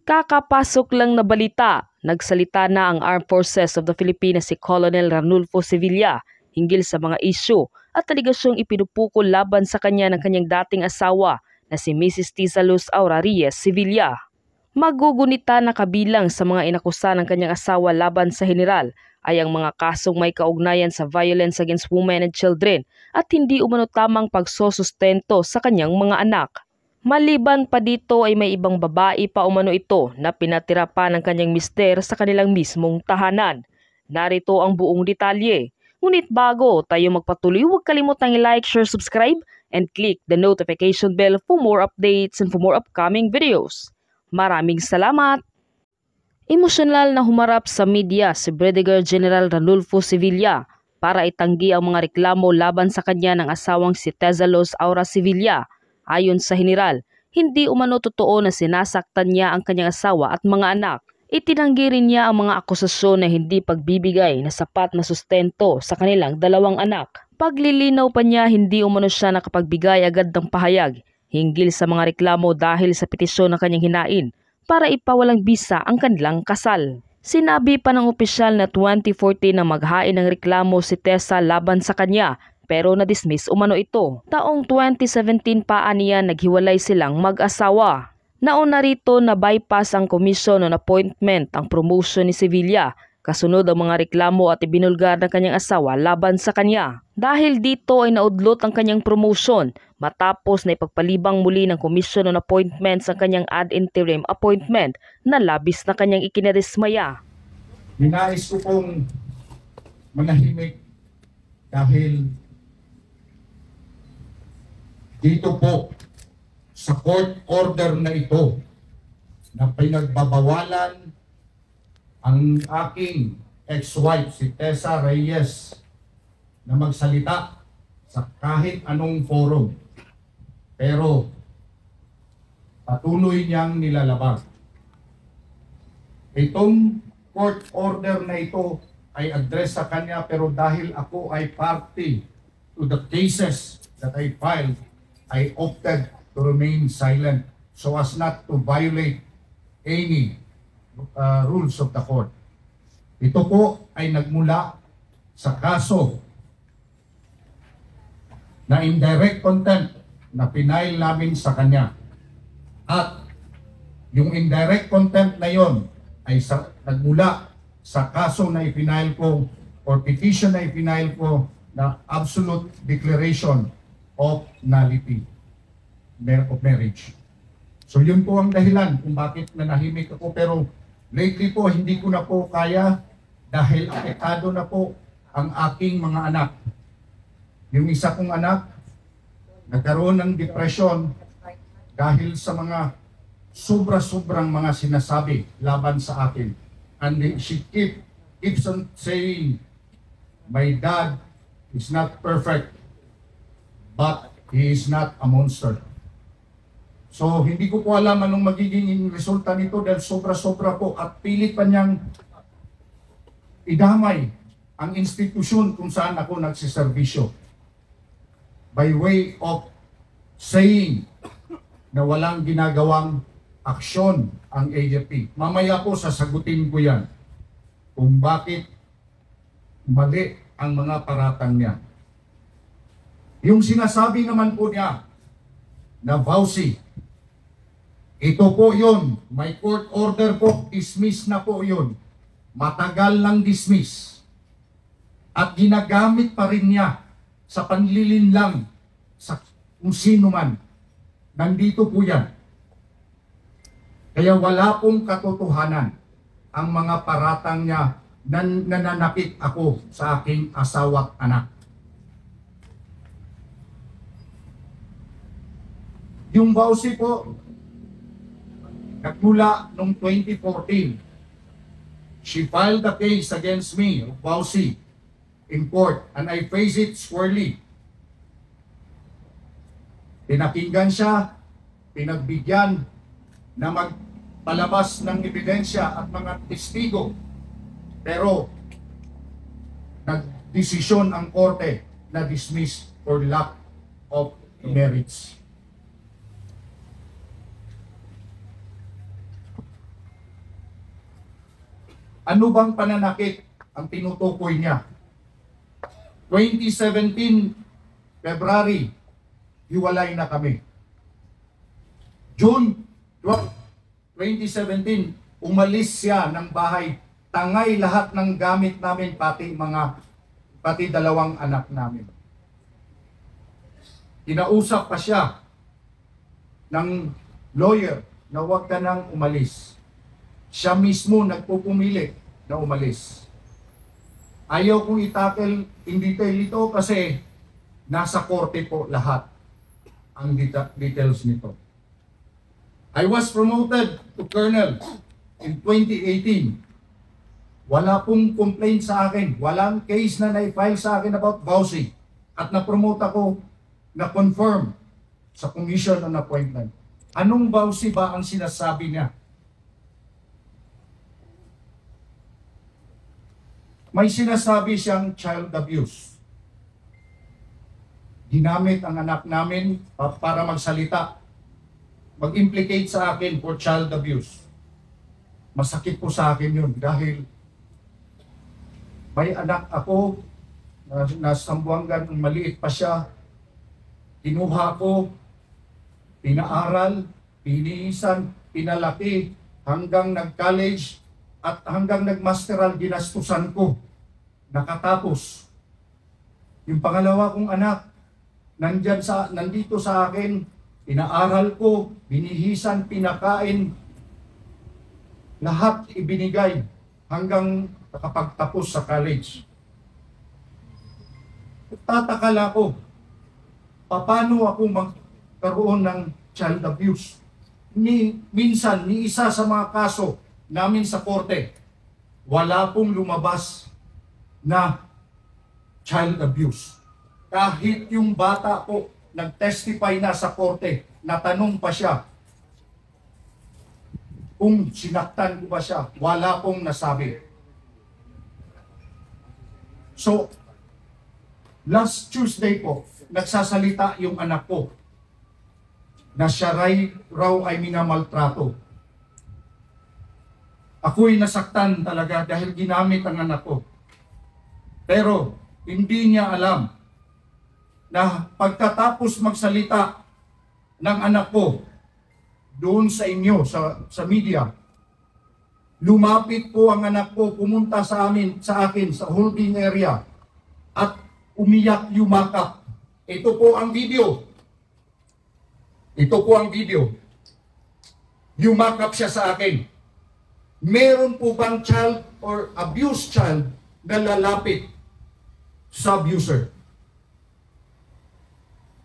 Kakapasok lang na balita, nagsalita na ang Armed Forces of the Philippines si Colonel Ranulfo Sevilla hinggil sa mga isyu at aligasyong ipinupukol laban sa kanya ng kanyang dating asawa na si Mrs. Tiza Luz Aura Reyes Sevilla. Magugunita na kabilang sa mga inakusa ng kanyang asawa laban sa general ay ang mga kasong may kaugnayan sa violence against women and children at hindi umano tamang pagsosustento sa kanyang mga anak. Maliban pa dito ay may ibang babae pa umano ito na pinatira pa ng kanyang mister sa kanilang mismong tahanan. Narito ang buong detalye. Ngunit bago tayo magpatuloy, huwag kalimutang i-like, share, subscribe, and click the notification bell for more updates and for more upcoming videos. Maraming salamat! Emosyonal na humarap sa media si Brigadier General Ranulfo Sevilla para itanggi ang mga reklamo laban sa kanya ng asawang si Tiza Luz Aura Sevilla. Ayon sa general, hindi umano totoo na sinasaktan niya ang kanyang asawa at mga anak. Itinanggi rin niya ang mga akusasyon na hindi pagbibigay na sapat na sustento sa kanilang dalawang anak. Paglilinaw pa niya hindi umano siya nakapagbigay agad ng pahayag hinggil sa mga reklamo dahil sa petisyon ng kanyang hinain para ipawalang bisa ang kanilang kasal. Sinabi pa ng opisyal na 2014 na maghain ng reklamo si Tiza laban sa kanya pero na-dismiss umano ito. Taong 2017 pa aniya naghiwalay silang mag-asawa. Nauna rito na bypass ang commission on appointment ang promotion ni Sevilla kasunod ang mga reklamo at ibinulgar ng kanyang asawa laban sa kanya. Dahil dito ay naudlot ang kanyang promotion matapos na ipagpalibang muli ng commission on appointments ang kanyang ad interim appointment na labis na kanyang ikinadismaya. Ninais ko pong manahimik dahil dito po sa court order na ito na pinagbabawalan ang aking ex-wife si Tiza Reyes na magsalita sa kahit anong forum. Pero patuloy niyang nilalabag. Itong court order na ito ay address sa kanya pero dahil ako ay party to the cases that I filed, I opted to remain silent so as not to violate any rules of the court. Ito po ay nagmula sa kaso na indirect contempt na pinail namin sa kanya. At yung indirect contempt na yon ay nagmula sa kaso na ipinail ko or petition na ipinail ko na absolute declaration of nullity of marriage. So yun po ang dahilan kung bakit nanahimik ako, pero lately po hindi ko na po kaya dahil apektado na po ang aking mga anak. Yung isa kong anak nagkaroon ng depression dahil sa mga sobra-sobrang mga sinasabi laban sa akin. And she keeps on saying, my dad is not perfect, but he is not a monster. So, hindi ko po alam anong magiging resulta nito dahil sobra-sobra po at pilit pa niyang idamay ang institusyon kung saan ako nagsiservisyo by way of saying na walang ginagawang aksyon ang AFP. Mamaya po sasagutin ko yan kung bakit mali ang mga paratang niya. Yung sinasabi naman po niya na vowsy, ito po yun, may court order po, dismiss na po yun. Matagal lang dismiss. At ginagamit pa rin niya sa panlilinlang sa kung sino man. Nandito po yan. Kaya wala pong katotohanan ang mga paratang niya na nananakit ako sa aking asawa at anak. Yung vowsy po, nagmula noong 2014, she filed a case against me, vowsy, in court, and I face it squarely. Pinakinggan siya, pinagbigyan na magpalabas ng ebidensya at mga testigo. Pero, nagdesisyon ang korte na dismiss for lack of merits. Ano bang pananakit ang tinutukoy niya? 2017, February, hiwalay na kami. June 12, 2017, umalis siya ng bahay. Tangay lahat ng gamit namin, pati dalawang anak namin. Kinausap pa siya ng lawyer na huwag ka nang umalis. Siya mismo nagpupumili na umalis. Ayaw kong itackle in detail ito kasi nasa korte po lahat ang details nito. I was promoted to colonel in 2018. Wala pong complaint sa akin. Walang case na na-file sa akin about vouching. At na-promote ako na confirm sa commission on appointment. Anong vouching ba ang sinasabi niya? May sinasabi siyang child abuse. Ginamit ang anak namin para magsalita, mag-implicate sa akin for child abuse. Masakit po sa akin yun dahil may anak ako na Sambuangan, maliit pa siya. Kinuha ko, pinaaral, pinihisan, pinalaki, hanggang nag-college at hanggang nag-masteral, ginastusan ko. Nakatapos. Yung pangalawa kong anak, nandito sa akin, pinaaral ko, binihisan, pinakain, lahat ibinigay hanggang nakapagtapos sa college. Tataka lang ako, paano ako magkaroon ng child abuse? Minsan, ni isa sa mga kaso namin sa korte, wala pong lumabas na child abuse. Kahit yung bata po nag-testify na sa korte, natanong pa siya kung sinaktan ko ba siya, wala pong nasabi. So, last Tuesday po, nagsasalita yung anak ko na siya raw ay minamaltrato. Ako'y nasaktan talaga dahil ginamit ang anak ko. Pero hindi niya alam na pagkatapos magsalita ng anak ko doon sa inyo, sa media, lumapit po ang anak ko, pumunta sa akin sa holding area at umiyak, yumakap. Ito po ang video. Ito po ang video. Yumakap siya sa akin. Meron po bang child or abused child na lalapit sa abuser?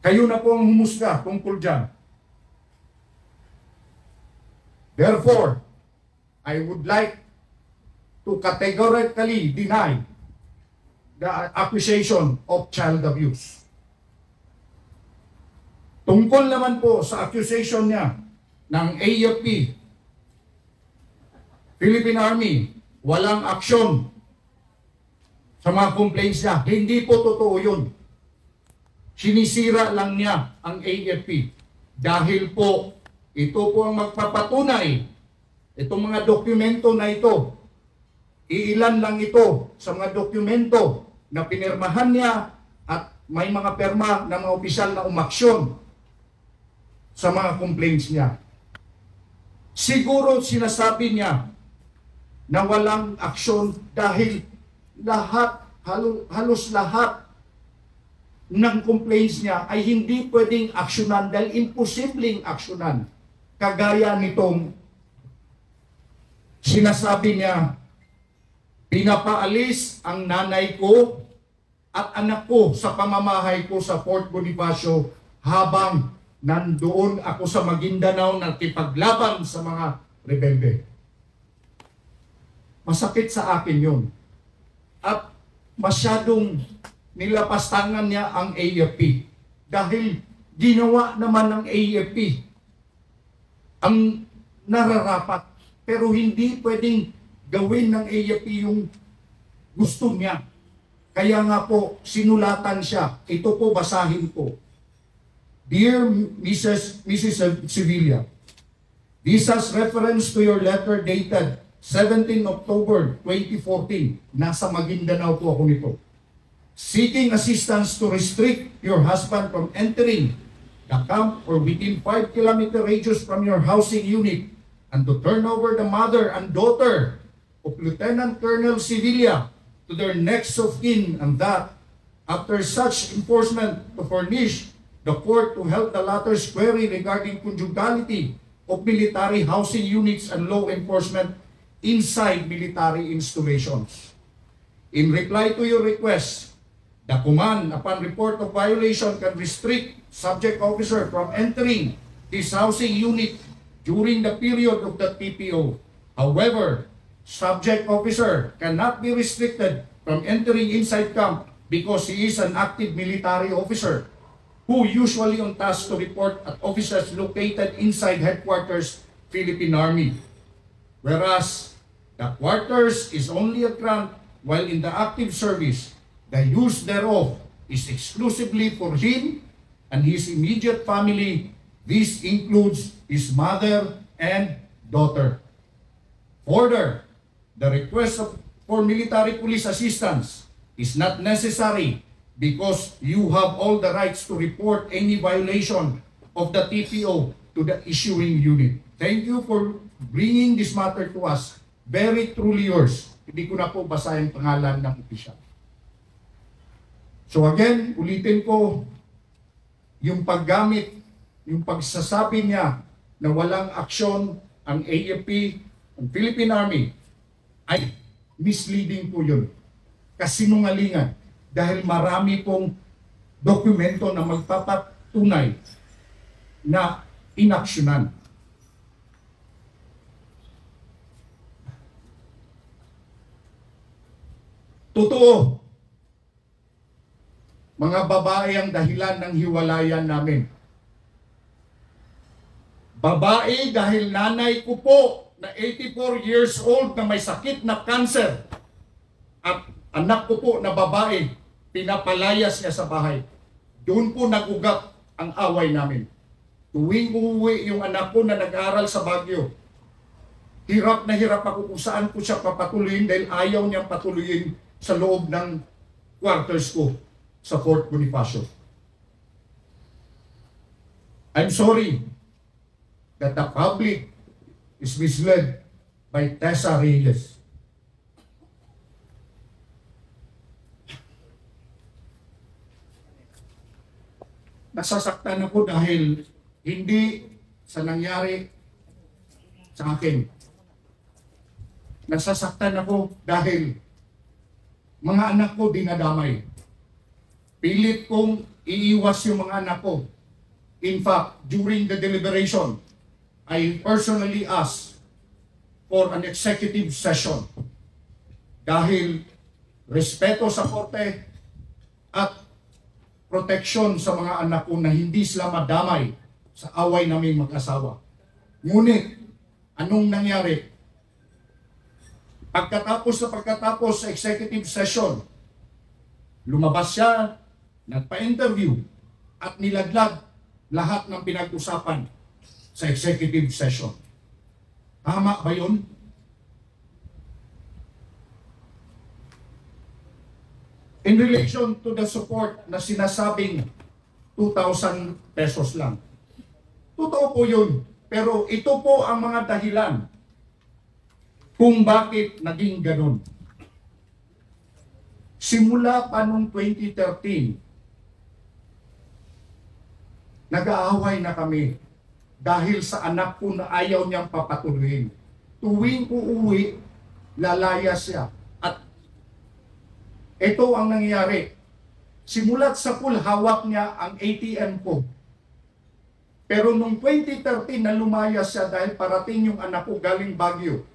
Kayo na po ang humusga tungkol dyan. Therefore, I would like to categorically deny the accusation of child abuse. Tungkol naman po sa accusation niya ng AFP, Philippine Army, walang aksyon sa mga complaints niya. Hindi po totoo yun. Sinisira lang niya ang AFP. Dahil po, ito po ang magpapatunay. Itong mga dokumento na ito, iilan lang ito sa mga dokumento na pinirmahan niya at may mga perma ng mga opisyal na umaksyon sa mga complaints niya. Siguro sinasabi niya na walang aksyon dahil halos lahat ng complaints niya ay hindi pwedeng aksyonan dahil imposibleng aksyonan. Kagaya nitong sinasabi niya, pinapaalis ang nanay ko at anak ko sa pamamahay ko sa Fort Bonifacio habang nandoon ako sa Maguindanao nakipaglaban sa mga rebelde. Masakit sa akin yun. At masyadong nilapastangan niya ang AFP. Dahil ginawa naman ng AFP ang nararapat. Pero hindi pwedeng gawin ng AFP yung gusto niya. Kaya nga po, sinulatan siya. Ito po, basahin ko. Dear Mrs. Sevilla, this has reference to your letter dated 17 October 2014, nasa Maguindanao po ako nito. Seeking assistance to restrict your husband from entering the camp or within 5-kilometer radius from your housing unit, and to turn over the mother and daughter of Lieutenant Colonel Sevilla to their next of kin, and that, after such enforcement, to furnish the court to help the latter's query regarding conjugality of military housing units and law enforcement inside military installations. In reply to your request, the command, upon report of violation, can restrict subject officer from entering his housing unit during the period of the TPO. However, subject officer cannot be restricted from entering inside camp because he is an active military officer who usually on task to report at offices located inside headquarters, Philippine Army. Whereas the quarters is only a grant while in the active service, the use thereof is exclusively for him and his immediate family. This includes his mother and daughter. Further, the request for military police assistance is not necessary because you have all the rights to report any violation of the TPO to the issuing unit. Thank you for bringing this matter to us. Very truly yours. Hindi ko na po basahin pangalan ng opisyal. So again, ulitin ko, yung paggamit, yung pagsasabi niya na walang aksyon ang AFP, ang Philippine Army, ay misleading po yun. Kasinungalingan. Dahil marami pong dokumento na magpapatunay na inaksyonan. Totoo, mga babae ang dahilan ng hiwalayan namin. Babae dahil nanay ko po na 84 years old na may sakit na cancer at anak ko po na babae, pinapalayas niya sa bahay. Doon po nagugat ang away namin. Tuwing uuwi yung anak ko na nag-aral sa Baguio, hirap na hirap ako kung saan ko siya papatuloyin dahil ayaw niyang patuloyin sa loob ng quarters ko sa Fort Bonifacio. I'm sorry that the public is misled by Tessa Reyes. Nasasaktan ako dahil hindi sa nangyari sa akin. Nasasaktan ako dahil mga anak ko dinadamay. Pilit kong iiwas yung mga anak ko. In fact, during the deliberation, I personally asked for an executive session dahil respeto sa korte at proteksyon sa mga anak ko na hindi sila madamay sa away naming mag-asawa. Ngunit, anong nangyari? Pagkatapos sa executive session, lumabas siya, nagpa-interview at nilaglag lahat ng pinag-usapan sa executive session. Tama ba yun? In relation to the support na sinasabing 2,000 pesos lang. Totoo po yun. Pero ito po ang mga dahilan kung bakit naging ganun. Simula pa noong 2013, nag-aaway na kami dahil sa anak ko na ayaw niyang papatuloyin. Tuwing uuwi, lalaya siya. At ito ang nangyayari. Simulat sa pool, hawak niya ang ATM ko. Pero noong 2013 na lumaya siya dahil parating yung anak ko galing Baguio.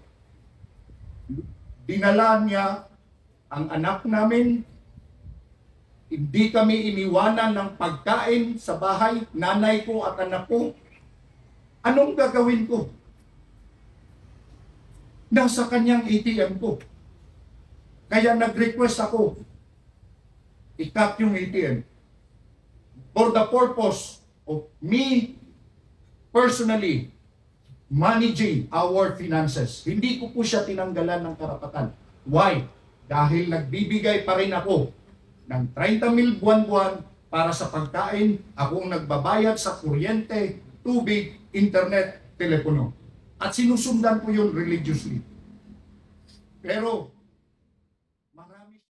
Dinala niya ang anak namin. Hindi kami iniwanan ng pagkain sa bahay, nanay ko at anak ko. Anong gagawin ko? Nasa kanyang ATM ko. Kaya nag-request ako, i-cut yung ATM. For the purpose of me personally managing our finances. Hindi ko po siya tinanggalan ng karapatan. Why? Dahil nagbibigay pa rin ako ng 30,000 buwan-buwan para sa pagkain, ako ang nagbabayad sa kuryente, tubig, internet, telepono. At sinusundan ko yun religiously. Pero